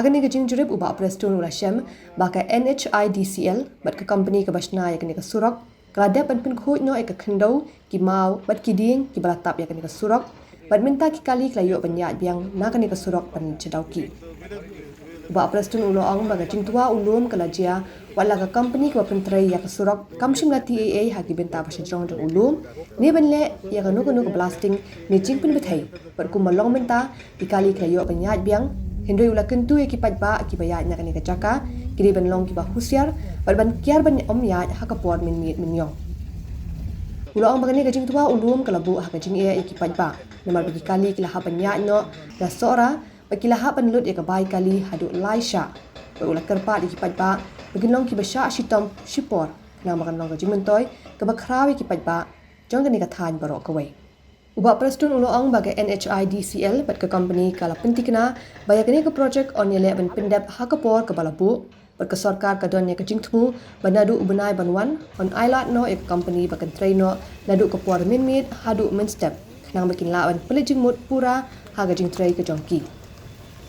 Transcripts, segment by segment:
Akan ni kejing jurip ubah preston ula syam baka NHIDCL bat ke company ke basna ya kini ke surok keladap ban pun khut no ke khendau ki mau bat ki ding ki balatap ya kini ke surok bat minta ki kali kelayo banyak biang na kini ke surok pan cedau ki. Ubah preston ulo ong baga jing tua ulum kelajia wala ke company ke pentrai ya ke surok kamshim la TAA haki benta pasha jong jong ulum ni benle ya ke nuku blasting ni jing pun bethai bat ku malong minta ki kali kelayo banyak biang Hindui ulah kentu ekipat ba ki bayat nak ni kecaka kiri benlong ki ba husiar ban kiar ban omyat hakapor min yong ulah ong bagani kajing tua ulum kalabu hakajing e ekipat ba namar bagi kali kilah banyak no la sora bakilah ban lut e ka bai kali hadu laisha ulah kerpat ekipat ba baginlong ki basha shitom shipor nama kan long kajing mentoy ka bakrawi ekipat ba jong kan ni kathan barok kawai Ubah preston ulo ong bagai NHIDCL bat ke company kala pentikna bayak ni ke projek on yele ban pendap hakapor ke balabu bat ke sarkar ka don ne ke jingtmu banadu ubenai banwan on island no ek company bakan traino nadu ke por minmit hadu menstep nang bikin lawan pelejing mut pura haga jing trai ke jongki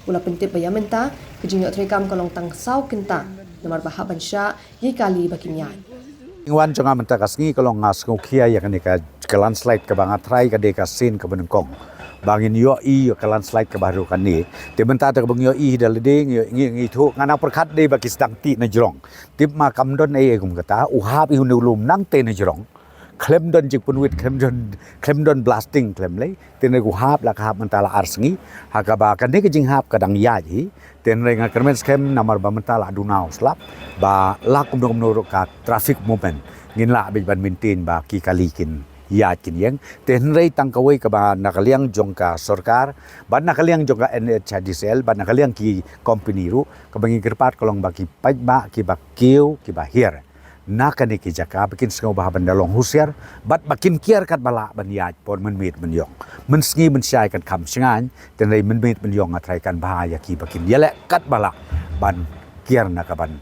ula pentip bayamenta ke jing trai kam kolong tang sau kenta nomor bahaban sya ye kali bakinyan Ingwan jangan mentakas ni kalau ngas ngokia ya kan ke landslide ke bangat try ke deka sin ke benengkong. Bangin yo ke landslide ke baru kan ni. Ti benta te bang yo dal ding ngi thu ngana perkat de baki sedang ti na jrong. Tip makam don gum kata uhap i hunulum nang te na jrong. Klem don jik punwit klem don blasting klem lei. Tin gu hap la hap mentala arsengi hakaba kan de ke jing hap kadang ya ji. Tin renga kermen skem namar ba mentala dunau slap ba lakum dong menurut ka traffic movement ngin la bi ban maintain ba ki kalikin ya kin yang ten rei tang kawai ka ba nakaliang jong ka sarkar ba nakaliang jong ka NHIDCL ba nakaliang ki company ru ka bangi kerpat kolong ba ki paj ba ki ba kiu ki ba hier nakani ki jaka bikin sengau ba bandalong husiar bat bakin kiar kat bala ban ya pon men mit men yong men sngi men syai kan kam singan ten rei men mit men yong atrai kan ba ya ki bakin yele kat bala ban kiar na ka ban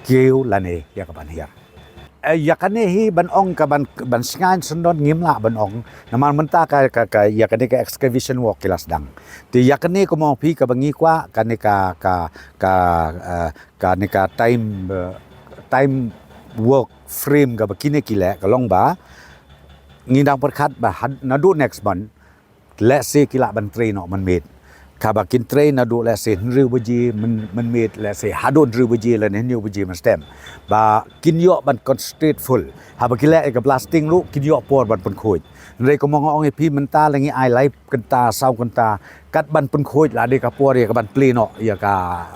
kiu lane ya ka ban hier ya kane hi ban ong ka ban singan sendon ngimla ban ong naman menta ka ya kane ka excavation work kilas dang ti ya kane ko mo pi ka bangi kwa kane ka time work frame ka bakine kile ka long ba ngindang perkat ba nadu next month let's say kila ban train no man made kabakin train nadu let's say nru baji man made let's say hadu nru baji la new baji man stem ba kinyo ban concentrate full habakile ka blasting lu kinyo por ban pun khoi rei ko mong ong pi menta langi ai live kenta sau kenta kat ban pun khoi la de ka por ya ka ban play no ya ka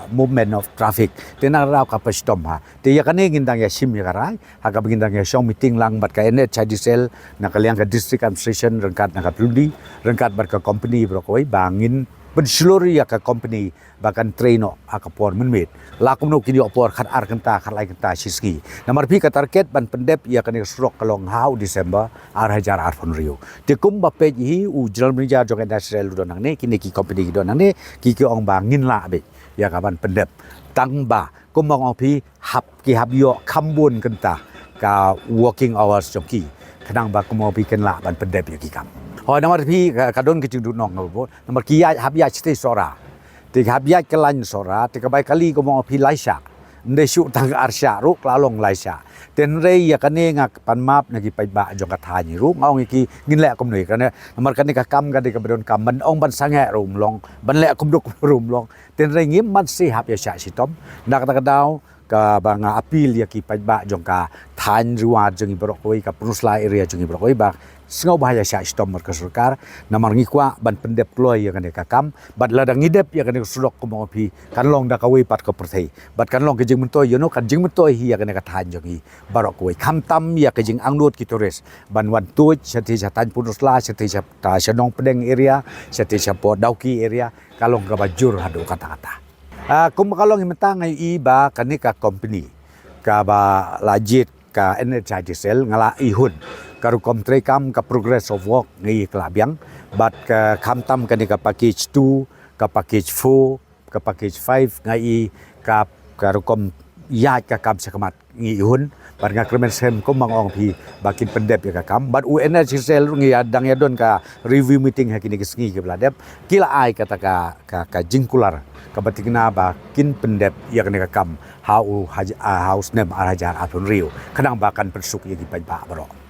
movement of traffic tena raw ka pastom ha te ya kane ngindang ya sim ya karai ha ka bingindang ya shong meeting lang bat ka NHIDCL na kaliang ka district administration rengkat na ka pludi rengkat bat ka company bro koi bangin penseluruh ya ka company bahkan traino akapor menmit lakum no kini opor khat ar kenta khat lai kenta siski namar pi ka target ban pendep ya kan surok kalong hau Desember ar hajar ar fon rio tikum ba page hi u jral mija jong industrial do nang ne kini ki company do nang ne ki ong ba ngin la be ya ka ban pendep tang ba kumong ong pi hab yo kambun kenta ka working hours joki kadang ba kumong pi ken la ban pendep ya ki kam Oh, nomor pi kadon kecil duduk nong ngabo. Nomor kia habia cete sora. Tiga habia kelan sora. Tiga baik kali ko mau pi laisa. Ndai syuk tang arsya ruk lalong laisa. Ten rei ya kane ngak pan map nagi pai ba jong kathani ruk ngau iki ngin lek kom noi kane nomor kane ka kam ka de ka bedon kam ban ong ban sange rum long ban lek kom duk rum long. Ten rei ngim man si hab ya sya sitom. Nak ta kadau ka banga apil ya ki pai ba jong ka than ruwa jong ibrok koi ka prusla area jong ibrok koi ba sengau bahaya sya istom merka surkar namar ngikwa ban pendep kloy ya kan kakam bad ladang ngidep ya kan surok ko mo pi kan long da kawi pat ko perthei bad kan long kejing mentoy you know kan jing mentoy hi ya kan ka than jongi barok koi kham tam ya kejing angnut ki tores ban wan tuj sati satan punusla sati ta shanong pedeng area sati sapo dauki area kalong ka bajur hadu kata-kata kum kalong imetang ai iba kanika company ka ba lajit ka NHIDCL ngala ihun karu komtre kam ka progress of work ngi klabyang but ka khamtam ka ni ka package 2 ka package 4 ka package 5 ngai ka karu kom ya ka kam sakamat ngi ihun bat ngakremen sem ko mangong pi bakin pendep ya kam bat UNHCR ngi adang ya don ka review meeting ha kini kesngi ke bladep kila ai kata ka jingkular ka batikna bakin pendep ya kini kam hau nem hajar atun riu kadang bahkan persuk ya di pajba bro